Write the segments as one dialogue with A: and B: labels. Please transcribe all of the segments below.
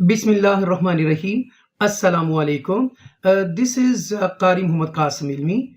A: Bismillahirrahmanirrahim. Assalamu alaikum. This is Qari Muhammad Qasim Ilmi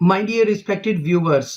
A: My dear respected viewers,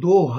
A: 2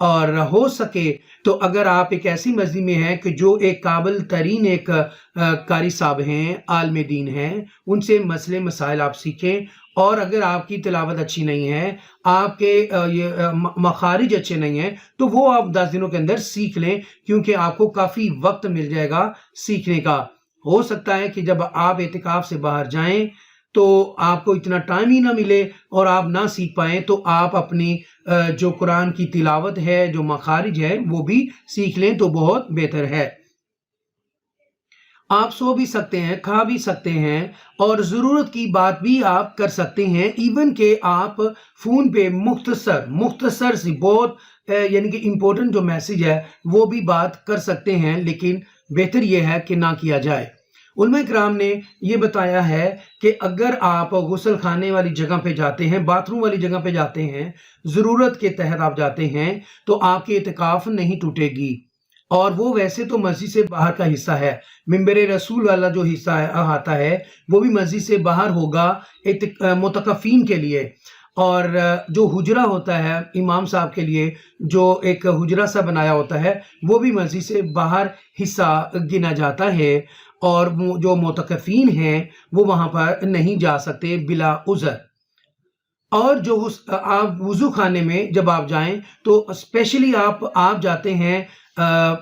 A: اور ہو سکے تو اگر آپ ایک ایسی مسجد میں ہیں کہ جو ایک قابل ترین ایک قاری صاحب ہیں، عالم دین ہیں، ان سے مسئلے مسائل آپ سیکھیں، اور اگر آپ کی تلاوت اچھی نہیں ہے، آپ کے مخارج اچھے نہیں ہیں، تو وہ آپ 10 دنوں کے اندر سیکھ لیں، کیونکہ آپ کو کافی وقت مل جائے گا سیکھنے کا۔ ہو سکتا ہے کہ جب آپ اعتکاف سے باہر جائیں تو آپ کو اتنا ٹائم ہی نہ ملے اور آپ نہ سیکھ پائیں، تو آپ اپنی جو قرآن کی تلاوت ہے، جو مخارج ہے، وہ بھی سیکھ لیں تو بہت بہتر ہے۔ آپ سو بھی سکتے ہیں، کھا بھی سکتے ہیں، اور ضرورت کی بات بھی آپ کر سکتے ہیں، ایون کہ آپ فون پہ مختصر سی بہت یعنی کہ امپورٹنٹ جو میسج ہے وہ بھی بات کر سکتے ہیں، لیکن بہتر یہ ہے کہ نہ کیا جائے۔ علماء کرام نے یہ بتایا ہے کہ اگر آپ غسل خانے والی جگہ پہ جاتے ہیں، باتھ روم والی جگہ پہ جاتے ہیں، ضرورت کے تحت آپ جاتے ہیں، تو آپ کی اعتکاف نہیں ٹوٹے گی، اور وہ ویسے تو مسجد سے باہر کا حصہ ہے۔ منبر رسول والا جو حصہ آتا ہے وہ بھی مسجد سے باہر ہوگا متکفین کے لیے، اور جو حجرہ ہوتا ہے امام صاحب کے لیے، جو ایک حجرہ سا بنایا ہوتا ہے، وہ بھی مسجد سے باہر حصہ گنا جاتا ہے، اور جو معتکفین ہیں وہ وہاں پر نہیں جا سکتے بلا عذر۔ اور جو آپ وضو خانے میں جب آپ جائیں تو اسپیشلی آپ جاتے ہیں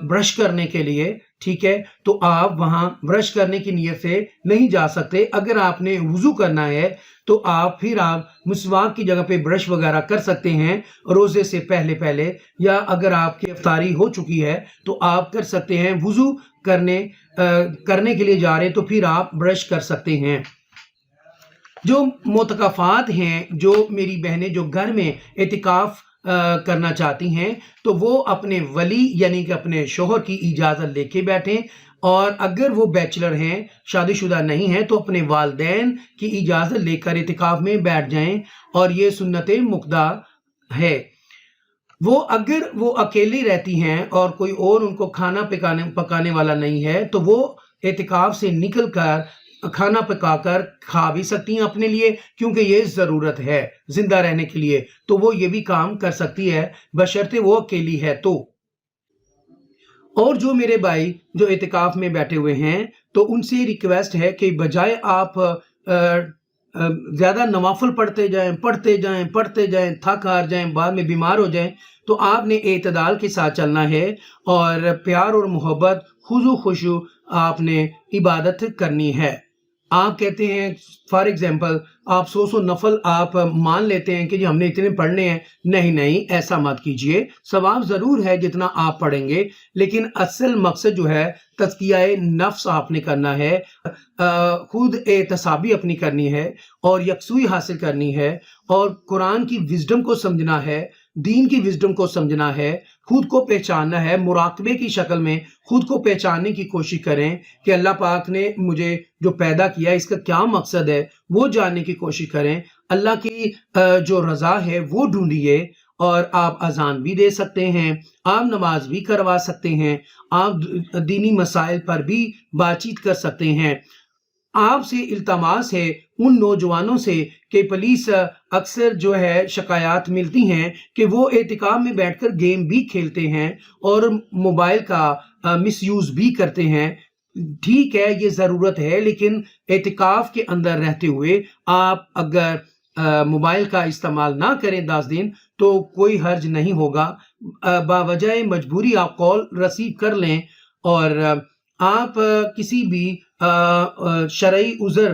A: برش کرنے کے لیے، ٹھیک ہے، تو آپ وہاں برش کرنے کی نیت سے نہیں جا سکتے۔ اگر آپ نے وضو کرنا ہے تو آپ مسواک کی جگہ پہ برش وغیرہ کر سکتے ہیں روزے سے پہلے، یا اگر آپ کی افطاری ہو چکی ہے تو آپ کر سکتے ہیں، وضو کرنے کے لیے جا رہے تو پھر آپ برش کر سکتے ہیں۔ جو معتکفات ہیں، جو میری بہنیں جو گھر میں اعتکاف کرنا چاہتی ہیں، تو وہ اپنے ولی یعنی کہ اپنے شوہر کی اجازت لے کے بیٹھیں، اور اگر وہ بیچلر ہیں، شادی شدہ نہیں ہیں، تو اپنے والدین کی اجازت لے کر اعتکاف میں بیٹھ جائیں، اور یہ سنت مقدہ ہے۔ اگر وہ اکیلی رہتی ہیں اور کوئی اور ان کو کھانا پکانے والا نہیں ہے، تو وہ اعتکاف سے نکل کر کھانا پکا کر کھا بھی سکتی ہیں اپنے لیے، کیونکہ یہ ضرورت ہے زندہ رہنے کے لیے، تو وہ یہ بھی کام کر سکتی ہے بشرطے وہ اکیلی ہے تو۔ اور جو میرے بھائی جو اعتکاف میں بیٹھے ہوئے ہیں، تو ان سے ریکویسٹ ہے کہ بجائے آپ زیادہ نوافل پڑھتے جائیں، تھک ہار جائیں، بعد میں بیمار ہو جائیں، تو آپ نے اعتدال کے ساتھ چلنا ہے، اور پیار اور محبت، خضوع خشوع آپ نے عبادت کرنی ہے۔ آپ کہتے ہیں فار ایگزامپل آپ 100 نفل آپ مان لیتے ہیں کہ جی ہم نے اتنے پڑھنے ہیں، نہیں، ایسا مت کیجئے۔ ثواب ضرور ہے جتنا آپ پڑھیں گے، لیکن اصل مقصد جو ہے تزکیہ نفس آپ نے کرنا ہے، خود احتسابی اپنی کرنی ہے، اور یکسوئی حاصل کرنی ہے، اور قرآن کی وزڈم کو سمجھنا ہے، دین کی وزڈم کو سمجھنا ہے، خود کو پہچاننا ہے، مراقبے کی شکل میں خود کو پہچاننے کی کوشش کریں کہ اللہ پاک نے مجھے جو پیدا کیا اس کا کیا مقصد ہے، وہ جاننے کی کوشش کریں، اللہ کی جو رضا ہے وہ ڈھونڈیے، اور آپ اذان بھی دے سکتے ہیں، آپ نماز بھی کروا سکتے ہیں، آپ دینی مسائل پر بھی بات چیت کر سکتے ہیں۔ آپ سے التماس ہے ان نوجوانوں سے کہ پولیس اکثر جو ہے شکایات ملتی ہیں کہ وہ اعتکاف میں بیٹھ کر گیم بھی کھیلتے ہیں اور موبائل کا مس یوز بھی کرتے ہیں۔ ٹھیک ہے، یہ ضرورت ہے، لیکن اعتکاف کے اندر رہتے ہوئے آپ اگر موبائل کا استعمال نہ کریں 10 دن تو کوئی حرج نہیں ہوگا، باوجہ مجبوری آپ کال ریسیو کر لیں، اور آپ کسی بھی شرعی عذر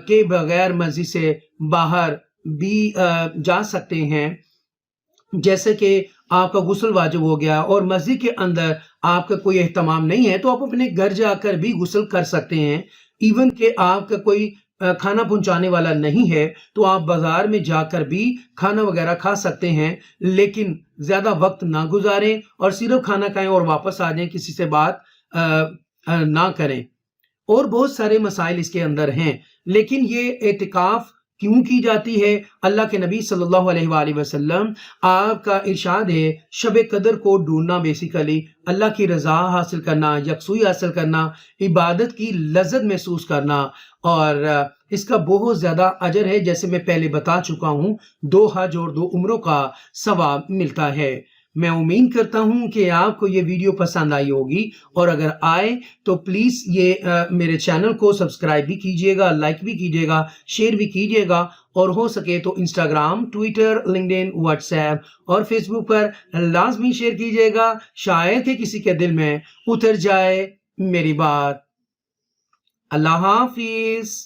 A: کے بغیر مسجد سے باہر بھی جا سکتے ہیں، جیسے کہ آپ کا غسل واجب ہو گیا اور مسجد کے اندر آپ کا کوئی اہتمام نہیں ہے، تو آپ اپنے گھر جا کر بھی غسل کر سکتے ہیں۔ ایون کہ آپ کا کوئی کھانا پہنچانے والا نہیں ہے تو آپ بازار میں جا کر بھی کھانا وغیرہ کھا سکتے ہیں، لیکن زیادہ وقت نہ گزاریں اور صرف کھانا کھائیں اور واپس آ جائیں، کسی سے بات نہ کریں۔ اور بہت سارے مسائل اس کے اندر ہیں، لیکن یہ اعتکاف کیوں کی جاتی ہے؟ اللہ کے نبی صلی اللہ علیہ وآلہ وسلم آپ کا ارشاد ہے شب قدر کو ڈھونڈنا، بیسیکلی اللہ کی رضا حاصل کرنا، یکسوئی حاصل کرنا، عبادت کی لذت محسوس کرنا، اور اس کا بہت زیادہ اجر ہے، جیسے میں پہلے بتا چکا ہوں، 2 حج اور 2 عمروں کا ثواب ملتا ہے۔ میں امید کرتا ہوں کہ آپ کو یہ ویڈیو پسند آئی ہوگی، اور اگر آئے تو پلیز یہ میرے چینل کو سبسکرائب بھی کیجئے گا، لائک بھی کیجئے گا، شیئر بھی کیجئے گا، اور ہو سکے تو Instagram, Twitter, LinkedIn, what's app اور فیس بک پر لازمی شیئر کیجئے گا، شاید کہ کسی کے دل میں اتر جائے میری بات۔ اللہ حافظ۔